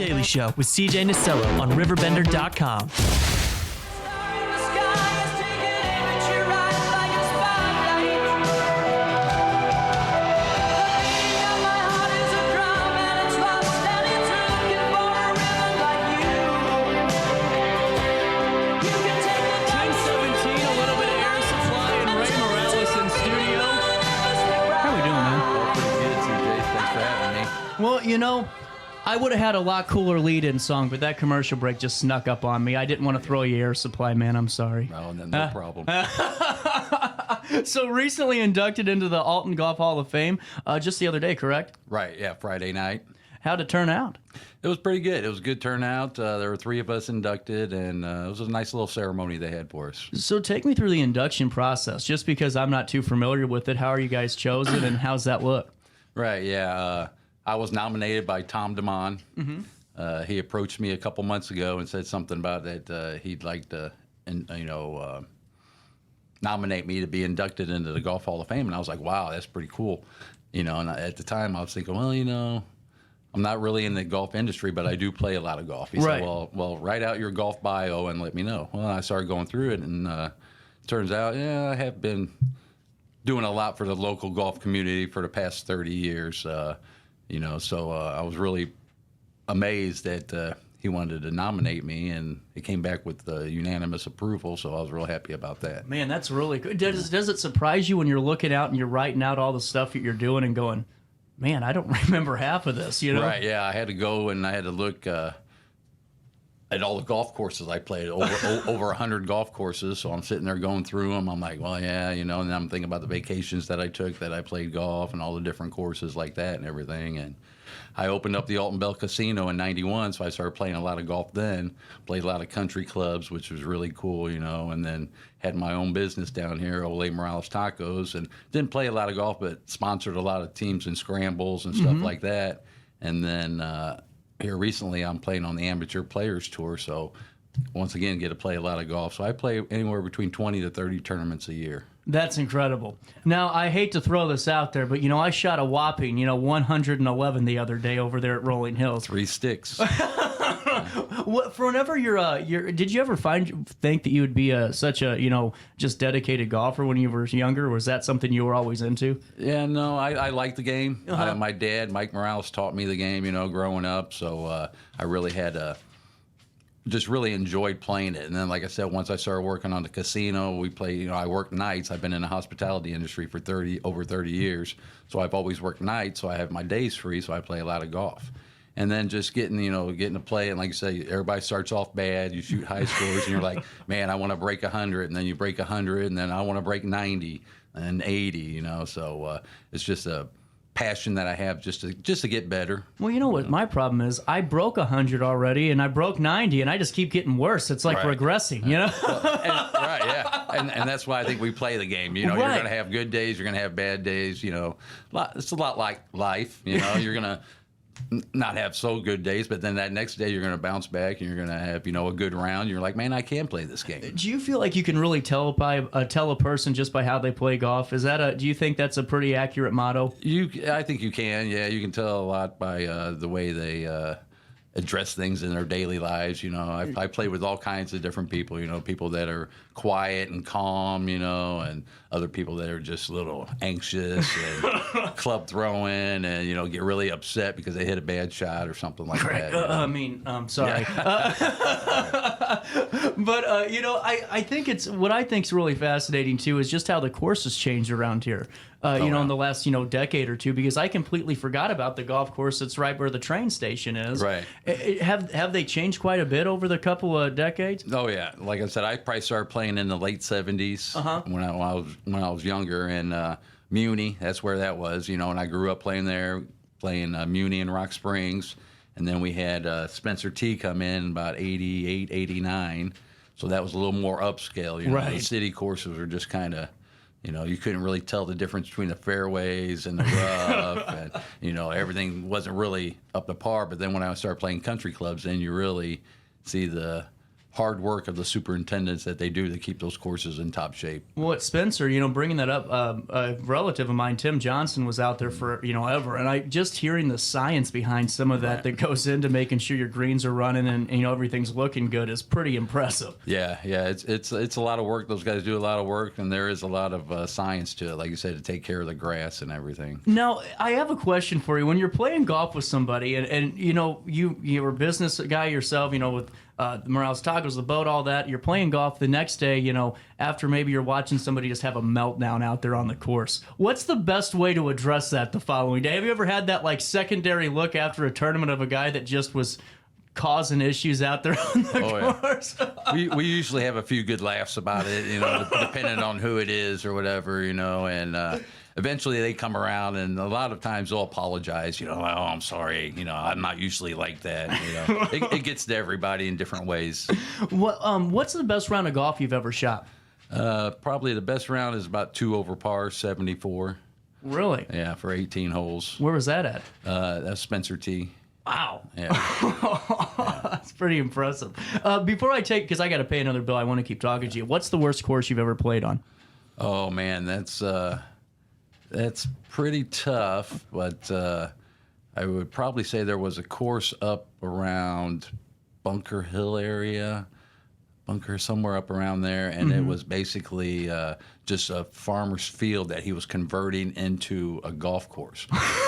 Daily Show with CJ Nasello on RiverBender.com. Well, you know, I would have had a lot cooler lead-in song, but that commercial break just snuck up on me. I didn't want to throw you air supply, man. I'm sorry. No problem. So recently inducted into the Alton Golf Hall of Fame just the other day, correct? Right, yeah, Friday night. How'd it turn out? It was pretty good. It was a good turnout. There were 3 of us inducted, and it was a nice little ceremony they had for us. So take me through the induction process, just because I'm not too familiar with it. How are you guys chosen, and how's that look? Right, yeah. I was nominated by Tom DeMond. Mm-hmm. He approached me a couple months ago and said something about that he'd like to, nominate me to be inducted into the Golf Hall of Fame. And I was like, wow, that's pretty cool. And at the time I was thinking, well, I'm not really in the golf industry, but I do play a lot of golf. He Right. said, well, write out your golf bio and let me know. Well, I started going through it, and turns out, I have been doing a lot for the local golf community for the past 30 years. So I was really amazed that he wanted to nominate me, and it came back with unanimous approval, so I was real happy about that. Man, that's really good. Does it surprise you when you're looking out and you're writing out all the stuff that you're doing and going, man, I don't remember half of this, Right, yeah. I had to go and I had to look at all the golf courses I played, over 100 golf courses. So I'm sitting there going through them. I'm like, well, yeah, and then I'm thinking about the vacations that I took that I played golf and all the different courses like that and everything. And I opened up the Alton Bell Casino in '91, so I started playing a lot of golf then. Played a lot of country clubs, which was really cool, and then had my own business down here, Ole Morales Tacos, and didn't play a lot of golf, but sponsored a lot of teams and scrambles and stuff like that. And then here recently, I'm playing on the Amateur Players Tour, so once again, get to play a lot of golf. So I play anywhere between 20 to 30 tournaments a year. That's incredible. Now, I hate to throw this out there, but, I shot a whopping, 111 the other day over there at Rolling Hills. 3 sticks. For whenever did you ever think that you would be such a, just dedicated golfer when you were younger? Or was that something you were always into? Yeah, no, I like the game. Uh-huh. My dad, Mike Morales, taught me the game, growing up. So I really had just really enjoyed playing it. And then, like I said, once I started working on the casino, we play, I work nights. I've been in the hospitality industry for over 30 years. So I've always worked nights. So I have my days free. So I play a lot of golf. And then just getting to play, and like you say, everybody starts off bad. You shoot high scores, and you're like, man, I want to break 100, and then you break 100, and then I want to break 90 and 80. So it's just a passion that I have just to get better. Well, you know what my problem is? I broke 100 already, and I broke 90, and I just keep getting worse. It's like regressing, Well, right, yeah. And that's why I think we play the game. You're going to have good days, you're going to have bad days. It's a lot like life. You're going to not have so good days, but then that next day you're going to bounce back and you're going to have a good round. You're like, man, I can play this game. Do you feel like you can really tell a person just by how they play golf? Do you think that's a pretty accurate motto? I think you can. Yeah, you can tell a lot by the way they address things in their daily lives. I play with all kinds of different people. People that are quiet and calm, and other people that are just a little anxious and club throwing and get really upset because they hit a bad shot or something like that. I'm sorry. Yeah. But I think it's what I think's really fascinating too is just how the course has changed around here. In the last decade or two, because I completely forgot about the golf course that's right where the train station is. Right. Have they changed quite a bit over the couple of decades? Oh yeah, like I said, I probably started playing in the late '70s when I was younger, and Muni, that's where that was. And I grew up playing there, playing Muni and Rock Springs, and then we had Spencer T come in about '88, '89, so that was a little more upscale. Right. The city courses were just kind of. You couldn't really tell the difference between the fairways and the rough, and everything wasn't really up to par. But then when I started playing country clubs, then you really see the hard work of the superintendents that they do to keep those courses in top shape. Well, at Spencer, bringing that up, a relative of mine, Tim Johnson, was out there for, ever. And I just hearing the science behind some of that goes into making sure your greens are running and everything's looking good is pretty impressive. Yeah. It's a lot of work. Those guys do a lot of work, and there is a lot of science to it, like you said, to take care of the grass and everything. Now, I have a question for you. When you're playing golf with somebody, and you're a business guy yourself, with the Morales Tacos, the boat, all that. You're playing golf the next day, after maybe you're watching somebody just have a meltdown out there on the course. What's the best way to address that the following day? Have you ever had that secondary look after a tournament of a guy that just was causing issues out there on the course? Yeah. we usually have a few good laughs about it, depending on who it is or whatever, and eventually they come around, and a lot of times they'll apologize, oh, I'm sorry, I'm not usually like that. It gets to everybody in different ways. What's the best round of golf you've ever shot? Probably the best round is about 2 over par, 74. Really? Yeah, for 18 holes. Where was that at? That's Spencer T. Wow. Yeah. That's pretty impressive. Before I because I got to pay another bill, I want to keep talking to you. What's the worst course you've ever played on? Oh, man, that's pretty tough, but I would probably say there was a course up around Bunker Hill area, somewhere up around there, and it was basically just a farmer's field that he was converting into a golf course.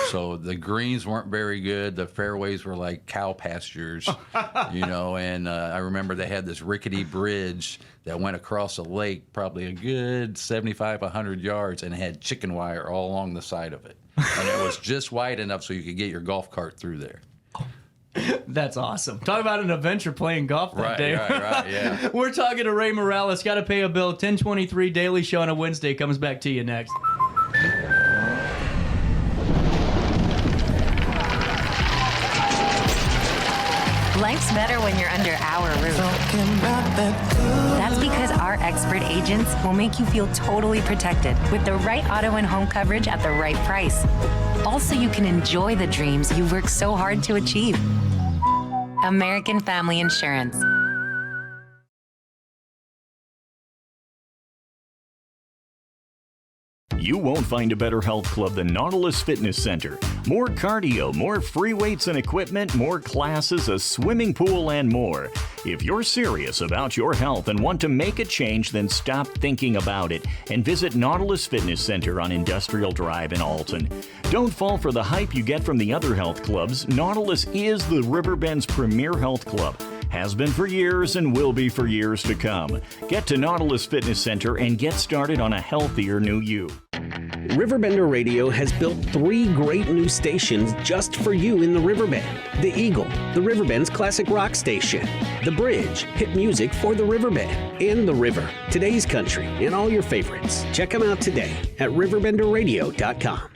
So the greens weren't very good. The fairways were like cow pastures, and I remember they had this rickety bridge that went across a lake, probably a good 75, 100 yards, and it had chicken wire all along the side of it. And it was just wide enough so you could get your golf cart through there. That's awesome. Talk about an adventure playing golf that day. Right, yeah. We're talking to Ray Morales. Got to pay a bill. 1023 Daily Show on a Wednesday comes back to you next. Life's better when you're under our roof. That's because our expert agents will make you feel totally protected with the right auto and home coverage at the right price. Also, you can enjoy the dreams you've worked so hard to achieve. American Family Insurance. You won't find a better health club than Nautilus Fitness Center. More cardio, more free weights and equipment, more classes, a swimming pool, and more. If you're serious about your health and want to make a change, then stop thinking about it and visit Nautilus Fitness Center on Industrial Drive in Alton. Don't fall for the hype you get from the other health clubs. Nautilus is the Riverbend's premier health club. Has been for years and will be for years to come. Get to Nautilus Fitness Center and get started on a healthier new you. RiverBender Radio has built 3 great new stations just for you in the Riverbend. The Eagle, the Riverbend's classic rock station. The Bridge, hit music for the Riverbend. And The River, today's country, and all your favorites. Check them out today at RiverBender.com.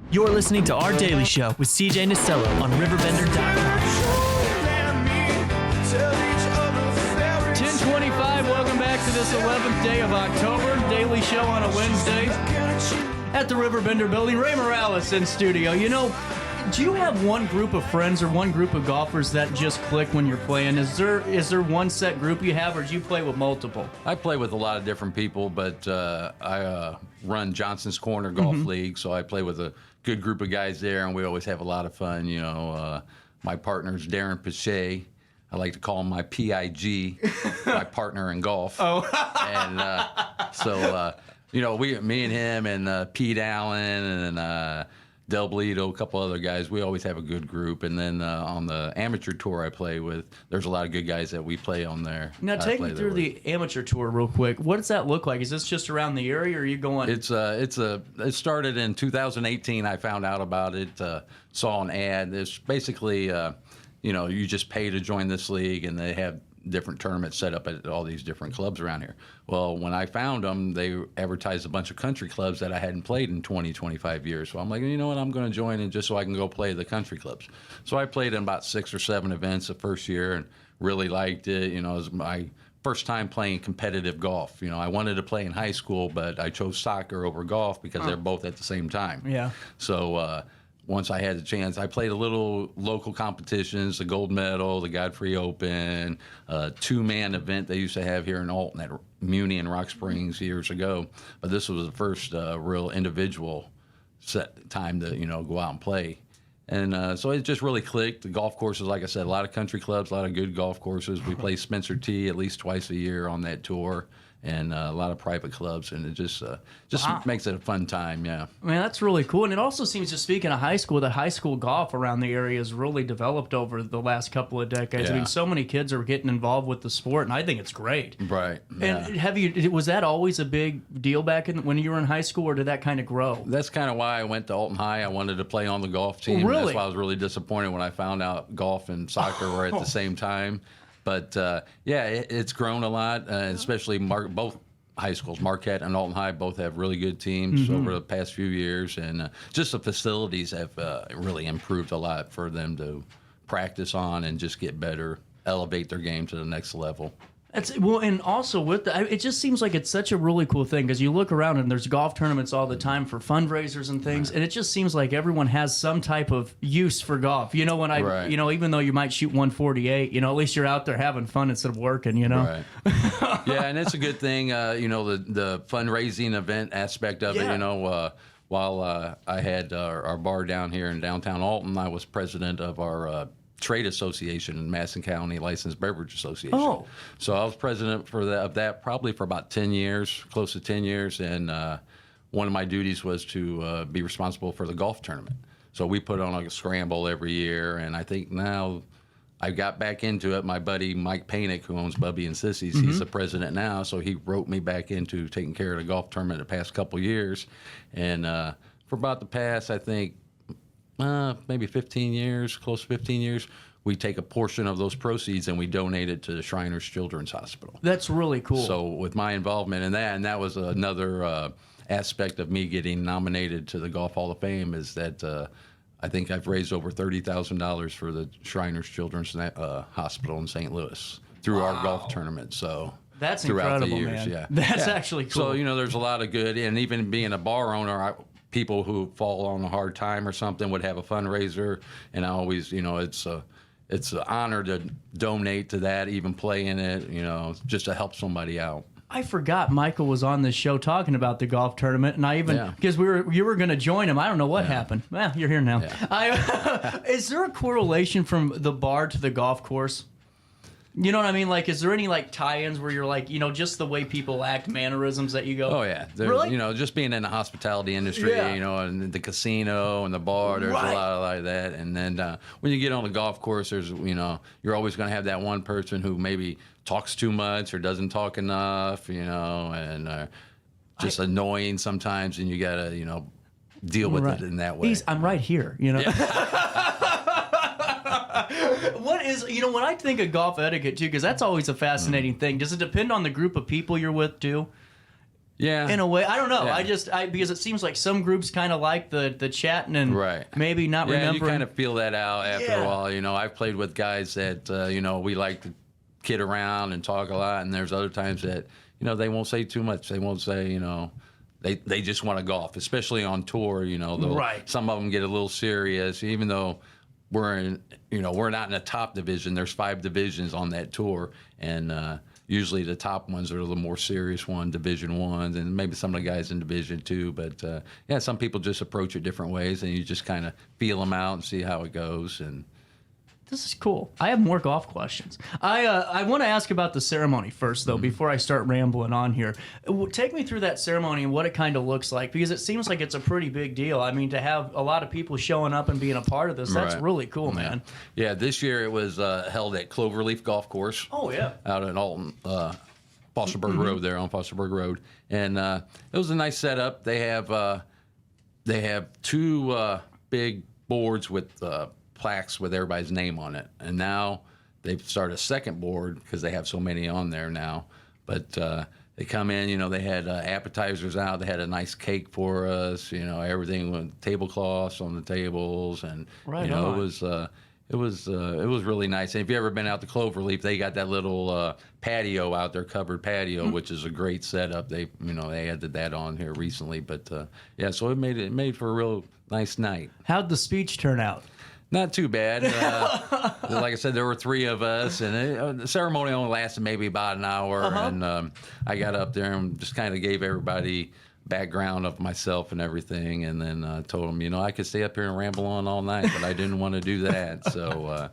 You're listening to Our Daily Show with CJ Nasello on RiverBender.com. 1025, welcome back to this 11th day of October. Daily Show on a Wednesday at the Riverbender building. Ray Morales in studio. Do you have one group of friends or one group of golfers that just click when you're playing? Is there one set group you have, or do you play with multiple? I play with a lot of different people, but I run Johnson's Corner Golf League, so I play with a good group of guys there, and we always have a lot of fun. My partner's Darren Pache. I like to call him my PIG, my partner in golf. Oh. And me and him and Pete Allen and Del Bledo, a couple other guys, we always have a good group. And then on the amateur tour I play with, there's a lot of good guys that we play on there. Now take me through the amateur tour real quick. What does that look like? Is this just around the area, or are you going? It started in 2018. I found out about it, saw an ad. It's basically, you just pay to join this league, and they have different tournaments set up at all these different clubs around here. Well, when I found them, they advertised a bunch of country clubs that I hadn't played in 20, 25 years. So I'm like, you know what, I'm going to join in just so I can go play the country clubs. So I played in about 6 or 7 events the first year and really liked it. You know, it was my first time playing competitive golf. You know, I wanted to play in high school, but I chose soccer over golf because they're both at the same time. Yeah. So once I had the chance, I played a little local competitions, the gold medal, the Godfrey Open, 2-man event they used to have here in Alton at Muni and Rock Springs years ago. But this was the first real individual set time to, go out and play. And so it just really clicked. The golf courses, like I said, a lot of country clubs, a lot of good golf courses. We play Spencer T at least twice a year on that tour, and a lot of private clubs, and it just makes it a fun time, yeah. Man, that's really cool. And it also seems, just speaking of high school, the high school golf around the area has really developed over the last couple of decades. Yeah. I mean, so many kids are getting involved with the sport, and I think it's great. Right. Yeah. And was that always a big deal back when you were in high school, or did that kind of grow? That's kind of why I went to Alton High. I wanted to play on the golf team. Really? That's why I was really disappointed when I found out golf and soccer were at the same time. But, it's grown a lot, especially both high schools, Marquette and Alton High, both have really good teams over the past few years, and just the facilities have really improved a lot for them to practice on and just get better, elevate their game to the next level. And also it just seems like it's such a really cool thing, because you look around and there's golf tournaments all the time for fundraisers and things, and it just seems like everyone has some type of use for golf. You know, even though you might shoot 148, at least you're out there having fun instead of working. Right. Yeah, and it's a good thing. The fundraising event aspect of it. While I had our bar down here in downtown Alton, I was president of our trade association in Madison County Licensed Beverage Association. Oh. So I was president of that probably for about 10 years, close to 10 years, and one of my duties was to be responsible for the golf tournament. So we put on a scramble every year, and I think now I got back into it. My buddy Mike Panic, who owns Bubby and Sissy's, he's the president now, so he wrote me back into taking care of the golf tournament the past couple years. And for about the past, I think, maybe 15 years, close to 15 years, we take a portion of those proceeds and we donate it to the Shriners Children's Hospital. That's really cool. So with my involvement in that, and that was another aspect of me getting nominated to the Golf Hall of Fame, is that I think I've raised over $30,000 for the Shriners Children's Hospital in St. Louis through our golf tournament. So that's throughout incredible, the years, man. yeah. That's actually cool. So, there's a lot of good, and even being a bar owner, people who fall on a hard time or something would have a fundraiser, and I always, it's an honor to donate to that, even play in it, just to help somebody out. I forgot Michael was on this show talking about the golf tournament, and I even, because you were going to join him. I don't know what happened. Well, you're here now. Yeah. Is there a correlation from the bar to the golf course? You know what I mean? Like, is there any tie-ins where you're just the way people act, mannerisms that you go? Oh yeah, really? Just being in the hospitality industry, and the casino and the bar, there's a lot of like that. And then when you get on the golf course, there's you're always going to have that one person who maybe talks too much or doesn't talk enough, and just annoying sometimes, and you got to deal with it in that way. I'm right here, What is, when I think of golf etiquette, too, because that's always a fascinating thing, does it depend on the group of people you're with, too? Yeah. In a way. I don't know. Yeah. Because it seems like some groups kind of like the chatting and maybe not remembering. Yeah, you kind of feel that out after a while. I've played with guys that, we like to kid around and talk a lot, and there's other times that, they won't say too much. They won't say, they just want to golf, especially on tour, some of them get a little serious, even though we're not in the top division. There's 5 divisions on that tour, and usually the top ones are the more serious one, Division 1s, and maybe some of the guys in Division 2. But some people just approach it different ways, and you just kind of feel them out and see how it goes. And this is cool. I have more golf questions. I want to ask about the ceremony first, though, before I start rambling on here. Take me through that ceremony and what it kind of looks like, because it seems like it's a pretty big deal. I mean, to have a lot of people showing up and being a part of this, that's really cool, man. Yeah, this year it was held at Cloverleaf Golf Course. Oh, yeah. Out at Alton, Fosterburg Road there on Fosterburg Road. And it was a nice setup. They have 2 big boards with plaques with everybody's name on it, and now they've started a second board because they have so many on there now. But they come in, you know, they had appetizers out. They had a nice cake for us, you know, everything with tablecloths on the tables, and Right you know, on. it was really nice. And if you ever been out to Cloverleaf, they got that little patio out there, covered patio, which is a great setup. They added that on here recently, but yeah, so it made for a real nice night. How'd the speech turn out? Not too bad. Like I said, there were 3 of us, and the ceremony only lasted maybe about an hour. And I got up there and just kind of gave everybody background of myself and everything, and then told them, you know, I could stay up here and ramble on all night, but I didn't want to do that. So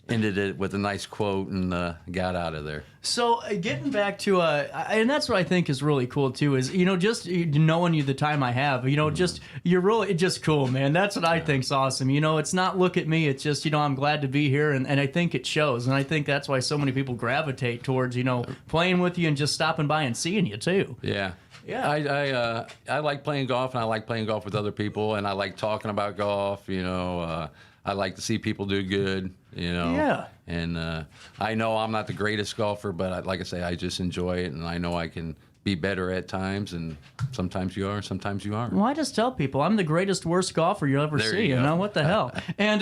ended it with a nice quote and got out of there. So getting back to, and that's what I think is really cool too, is, you know, just knowing you the time I have, you know, just, you're really just cool, man. That's what I think's awesome. You know, it's not look at me. It's just, you know, I'm glad to be here, and I think it shows. And I think that's why so many people gravitate towards, you know, playing with you and just stopping by and seeing you too. Yeah. Yeah. I like playing golf, and I like playing golf with other people, and I like talking about golf. You know, I like to see people do good. You know. Yeah. And I know I'm not the greatest golfer, but like I say, I just enjoy it, and I know I can be better at times, and sometimes you are, sometimes you aren't. Well, I just tell people I'm the greatest, worst golfer you'll ever There see. you You go. know, what the hell? And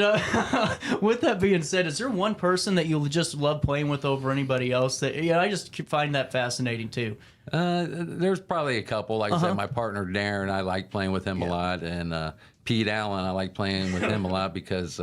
with that being said, is there one person that you just love playing with over anybody else? That, yeah, I just find that fascinating too. There's probably a couple. Like I said, my partner Darren, I like playing with him a lot, and Pete Allen, I like playing with him a lot because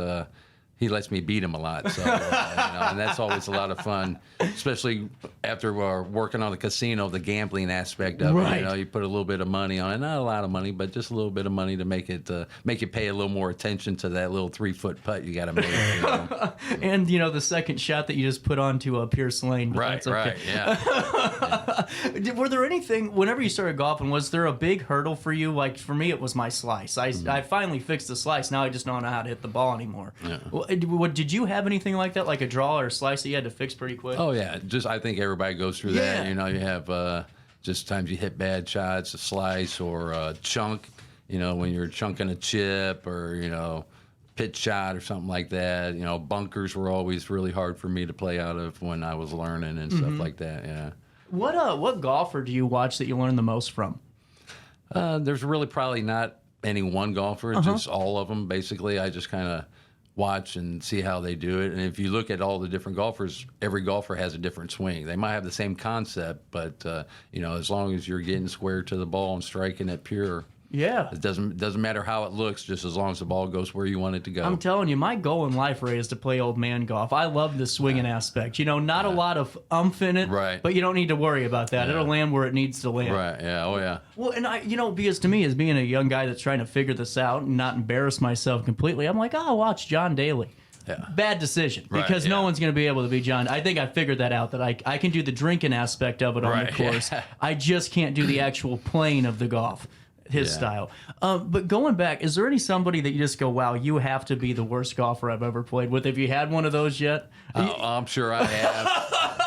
he lets me beat him a lot. So, you know, and that's always a lot of fun, especially after we're working on the casino, the gambling aspect of it. Right. You know, you put a little bit of money on it, not a lot of money, but just a little bit of money to make you pay a little more attention to that little 3-foot putt you got to make. You know? And, you know, the second shot that you just put onto Pierce Lane. But Right, that's okay. right, yeah. Were there anything, whenever you started golfing, was there a big hurdle for you? Like, for me, it was my slice. I finally fixed the slice. Now I just don't know how to hit the ball anymore. Yeah. Well, did you have anything like that, like a draw or a slice that you had to fix pretty quick? Oh yeah, just I think everybody goes through that. Yeah. You know, you have just times you hit bad shots, a slice or a chunk. You know, when you're chunking a chip or you know, pitch shot or something like that. You know, bunkers were always really hard for me to play out of when I was learning and stuff like that. Yeah. What golfer do you watch that you learn the most from? There's really probably not any one golfer. It's just all of them. Basically, I just kind of watch and see how they do it. And if you look at all the different golfers, every golfer has a different swing. They might have the same concept, but you know, as long as you're getting square to the ball and striking it pure, Yeah. it doesn't matter how it looks, just as long as the ball goes where you want it to go. I'm telling you, my goal in life, Ray, is to play old man golf. I love the swinging aspect. You know, not a lot of umph in it, Right. but you don't need to worry about that. It'll land where it needs to land. Right? Yeah. Oh yeah. Well, and because to me, as being a young guy that's trying to figure this out and not embarrass myself completely, I'm like, I'll watch John Daly. Yeah. Bad decision, Right, because no yeah. one's going to be able to be John. I think I figured that out, that I can do the drinking aspect of it on the Right, course. yeah. I just can't do the actual playing of the golf, his Yeah. style. But going back, is there any somebody that you just go, wow, you have to be the worst golfer I've ever played with? Have you had one of those yet? I'm sure I have.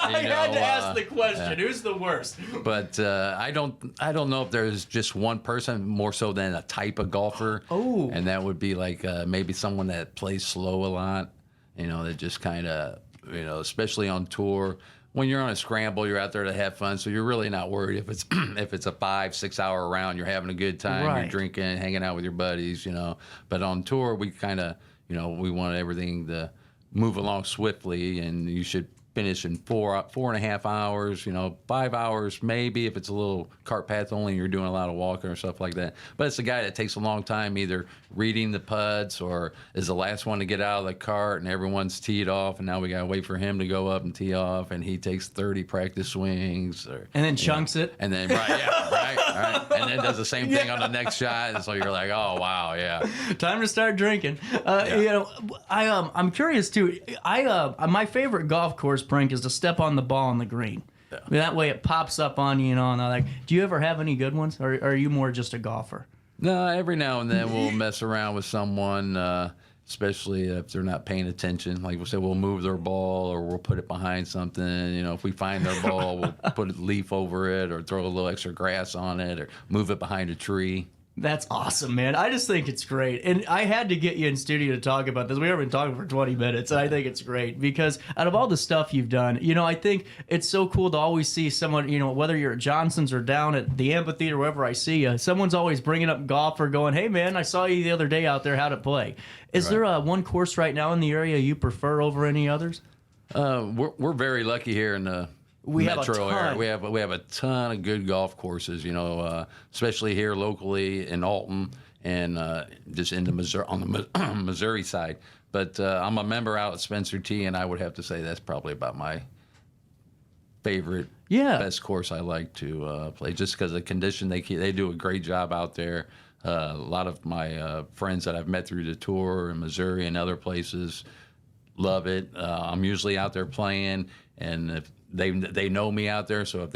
I had to ask the question, who's the worst? But I don't know if there's just one person more so than a type of golfer. Oh. And that would be like maybe someone that plays slow a lot. You know, that just kind of, you know, especially on tour. When you're on a scramble, you're out there to have fun, so you're really not worried if it's if it's a 5-6 hour round. You're having a good time. Right. You're drinking, hanging out with your buddies. You know, but on tour, we kind of, you know, we want everything to move along swiftly, and you should finish in 4.5 hours, you know, 5 hours maybe if it's a little cart path only and you're doing a lot of walking or stuff like that. But it's a guy that takes a long time either reading the putts or is the last one to get out of the cart and everyone's teed off and now we got to wait for him to go up and tee off and he takes 30 practice swings. And then chunks it. And then, right. And then does the same thing on the next shot. And so you're like, oh, wow, yeah. Time to start drinking. You know, I'm curious too. My favorite golf course prank is to step on the ball on the green. Yeah. That way it pops up on you, you know. And I'm like, do you ever have any good ones, or are you more just a golfer? No, every now and then we'll mess around with someone, especially if they're not paying attention. Like we'll say we'll move their ball or we'll put it behind something. You know, if we find their ball, we'll put a leaf over it or throw a little extra grass on it or move it behind a tree. That's awesome, man. I just think it's great. And I had to get you in studio to talk about this. We haven't been talking for 20 minutes, and I think it's great because out of all the stuff you've done, I think it's so cool to always see someone, whether you're at Johnson's or down at the amphitheater, wherever I see you, someone's always bringing up golf or going, hey, man, I saw you the other day out there. How'd it play? Is there one course right now in the area you prefer over any others? We're very lucky here in the metro area. We have a ton of good golf courses, especially here locally in Alton and just in the Missouri, on the Missouri side. But I'm a member out at Spencer T, and I would have to say that's probably about my favorite, best course I like to play, just because of the condition. They do a great job out there. A lot of my friends that I've met through the tour in Missouri and other places love it. I'm usually out there playing, and if they know me out there, so if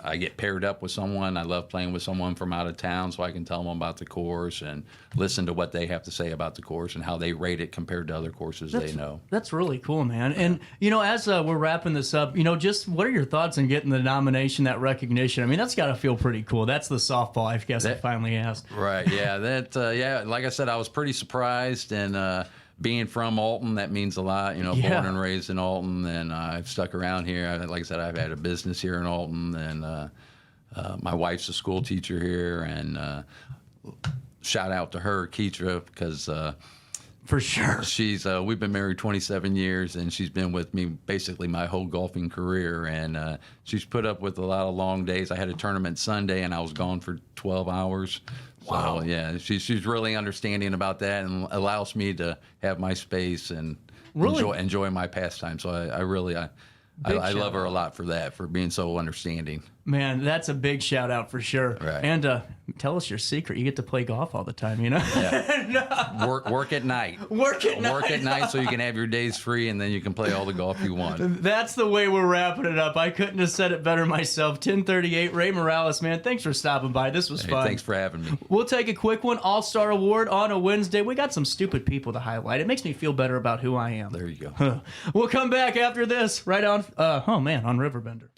I get paired up with someone. I love playing with someone from out of town, so I can tell them about the course and listen to what they have to say about the course and how they rate it compared to other courses they know. That's really cool, man. And as we're wrapping this up, just what are your thoughts on getting the nomination, that recognition? I mean, that's got to feel pretty cool. That's the softball, I guess I finally asked. Right? Yeah. Like I said, I was pretty surprised, and being from Alton, that means a lot. Born and raised in Alton, and I've stuck around here. Like I said, I've had a business here in Alton, and my wife's a school teacher here, and shout out to her, Keitra, because for sure she's we've been married 27 years, and she's been with me basically my whole golfing career, and she's put up with a lot of long days. I had a tournament Sunday, and I was gone for 12 hours. Wow. So, yeah, she's really understanding about that and allows me to have my space and enjoy my pastime. So I love her a lot for that, for being so understanding. Man, that's a big shout out for sure. Right. And tell us your secret. You get to play golf all the time, Yeah. Work at night. Work at night so you can have your days free, and then you can play all the golf you want. That's the way we're wrapping it up. I couldn't have said it better myself. 1038, Ray Morales, man, thanks for stopping by. This was fun. Thanks for having me. We'll take a quick one. All-Star Award on a Wednesday. We got some stupid people to highlight. It makes me feel better about who I am. There you go. We'll come back after this right on, on Riverbender.